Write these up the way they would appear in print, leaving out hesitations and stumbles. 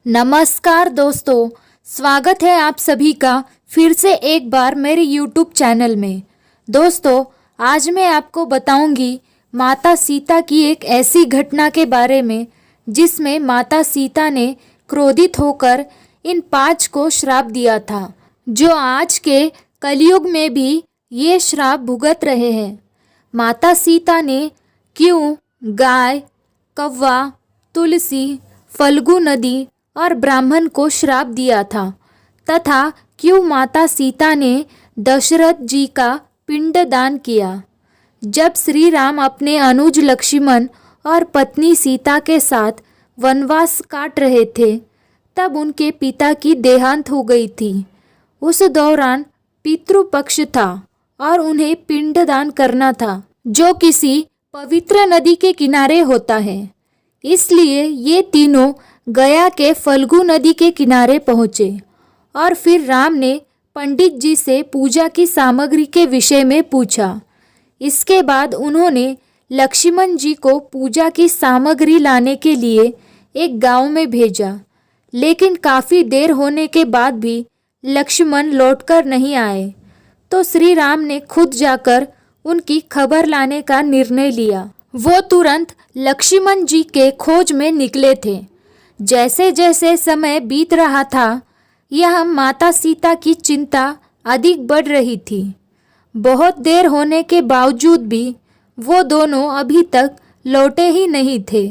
नमस्कार दोस्तों, स्वागत है आप सभी का फिर से एक बार मेरे YouTube चैनल में। दोस्तों, आज मैं आपको बताऊंगी माता सीता की एक ऐसी घटना के बारे में जिसमें माता सीता ने क्रोधित होकर इन 5 को श्राप दिया था, जो आज के कलयुग में भी ये श्राप भुगत रहे हैं। माता सीता ने क्यों गाय, कौवा, तुलसी, फल्गु नदी और ब्राह्मण को श्राप दिया था तथा क्यों माता सीता ने दशरथ जी का पिंडदान किया। जब श्री राम अपने अनुज लक्ष्मण और पत्नी सीता के साथ वनवास काट रहे थे, तब उनके पिता की देहांत हो गई थी। उस दौरान पितृपक्ष था और उन्हें पिंडदान करना था, जो किसी पवित्र नदी के किनारे होता है। इसलिए ये तीनों गया के फल्गु नदी के किनारे पहुँचे और फिर राम ने पंडित जी से पूजा की सामग्री के विषय में पूछा। इसके बाद उन्होंने लक्ष्मण जी को पूजा की सामग्री लाने के लिए एक गांव में भेजा, लेकिन काफ़ी देर होने के बाद भी लक्ष्मण लौटकर नहीं आए, तो श्री राम ने खुद जाकर उनकी खबर लाने का निर्णय लिया। वो तुरंत लक्ष्मण जी के खोज में निकले थे। जैसे जैसे समय बीत रहा था, यह माता सीता की चिंता अधिक बढ़ रही थी। बहुत देर होने के बावजूद भी वो दोनों अभी तक लौटे ही नहीं थे।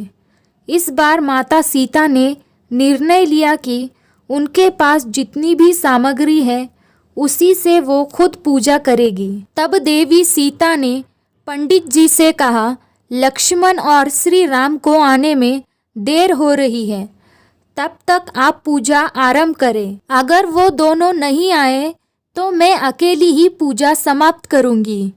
इस बार माता सीता ने निर्णय लिया कि उनके पास जितनी भी सामग्री है उसी से वो खुद पूजा करेगी। तब देवी सीता ने पंडित जी से कहा, लक्ष्मण और श्री राम को आने में देर हो रही है, तब तक आप पूजा आरंभ करें। अगर वो दोनों नहीं आए तो मैं अकेली ही पूजा समाप्त करूंगी।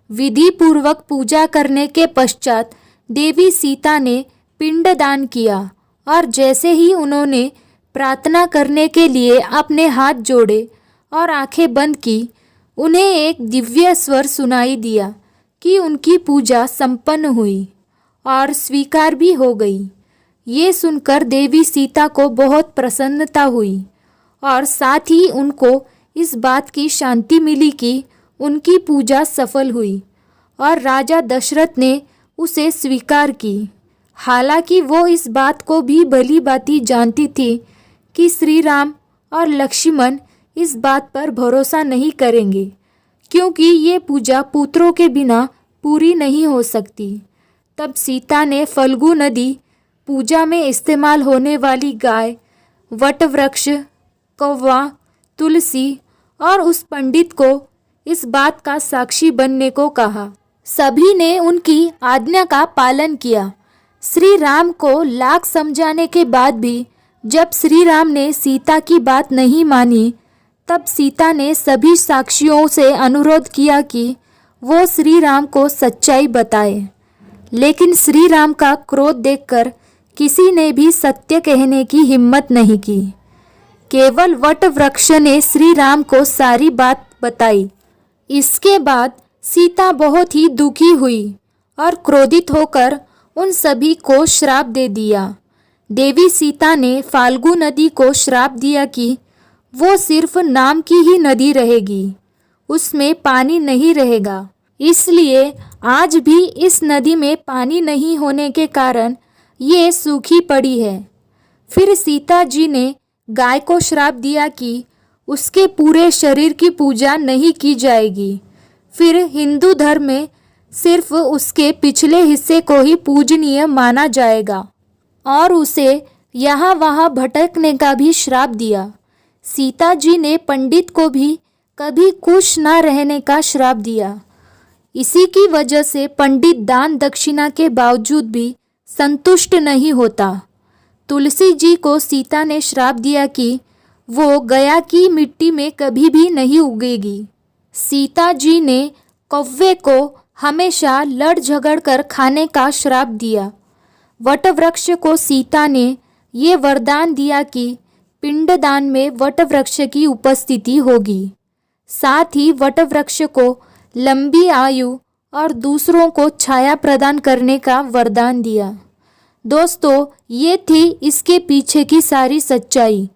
विधि पूर्वक पूजा करने के पश्चात देवी सीता ने पिंडदान किया और जैसे ही उन्होंने प्रार्थना करने के लिए अपने हाथ जोड़े और आंखें बंद की, उन्हें एक दिव्य स्वर सुनाई दिया कि उनकी पूजा संपन्न हुई और स्वीकार भी हो गई। ये सुनकर देवी सीता को बहुत प्रसन्नता हुई और साथ ही उनको इस बात की शांति मिली कि उनकी पूजा सफल हुई और राजा दशरथ ने उसे स्वीकार की। हालांकि वो इस बात को भी भली भांति जानती थी कि श्री राम और लक्ष्मण इस बात पर भरोसा नहीं करेंगे, क्योंकि ये पूजा पुत्रों के बिना पूरी नहीं हो सकती। तब सीता ने फल्गु नदी, पूजा में इस्तेमाल होने वाली गाय, वटवृक्ष, कौवा, तुलसी और उस पंडित को इस बात का साक्षी बनने को कहा। सभी ने उनकी आज्ञा का पालन किया। श्री राम को लाख समझाने के बाद भी जब श्री राम ने सीता की बात नहीं मानी, तब सीता ने सभी साक्षियों से अनुरोध किया कि वो श्री राम को सच्चाई बताए। लेकिन श्री राम का क्रोध देखकर किसी ने भी सत्य कहने की हिम्मत नहीं की। केवल वट वृक्ष ने श्री राम को सारी बात बताई। इसके बाद सीता बहुत ही दुखी हुई और क्रोधित होकर उन सभी को श्राप दे दिया। देवी सीता ने फाल्गु नदी को श्राप दिया कि वो सिर्फ नाम की ही नदी रहेगी, उसमें पानी नहीं रहेगा। इसलिए आज भी इस नदी में पानी नहीं होने के कारण ये सूखी पड़ी है। फिर सीता जी ने गाय को श्राप दिया कि उसके पूरे शरीर की पूजा नहीं की जाएगी। फिर हिंदू धर्म में सिर्फ उसके पिछले हिस्से को ही पूजनीय माना जाएगा और उसे यहाँ वहाँ भटकने का भी श्राप दिया। सीता जी ने पंडित को भी कभी खुश न रहने का श्राप दिया। इसी की वजह से पंडित दान दक्षिणा के बावजूद भी संतुष्ट नहीं होता। तुलसी जी को सीता ने श्राप दिया कि वो गया की मिट्टी में कभी भी नहीं उगेगी। सीता जी ने कौवे को हमेशा लड़ झगड़ कर खाने का श्राप दिया। वटवृक्ष को सीता ने ये वरदान दिया कि पिंडदान में वटवृक्ष की उपस्थिति होगी। साथ ही वटवृक्ष को लंबी आयु और दूसरों को छाया प्रदान करने का वरदान दिया। दोस्तों, ये थी इसके पीछे की सारी सच्चाई।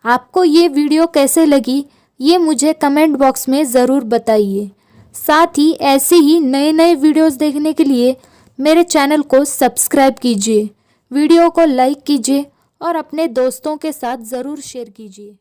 आपको ये वीडियो कैसे लगी ये मुझे कमेंट बॉक्स में ज़रूर बताइए। साथ ही ऐसे ही नए नए वीडियोस देखने के लिए मेरे चैनल को सब्सक्राइब कीजिए, वीडियो को लाइक कीजिए और अपने दोस्तों के साथ ज़रूर शेयर कीजिए।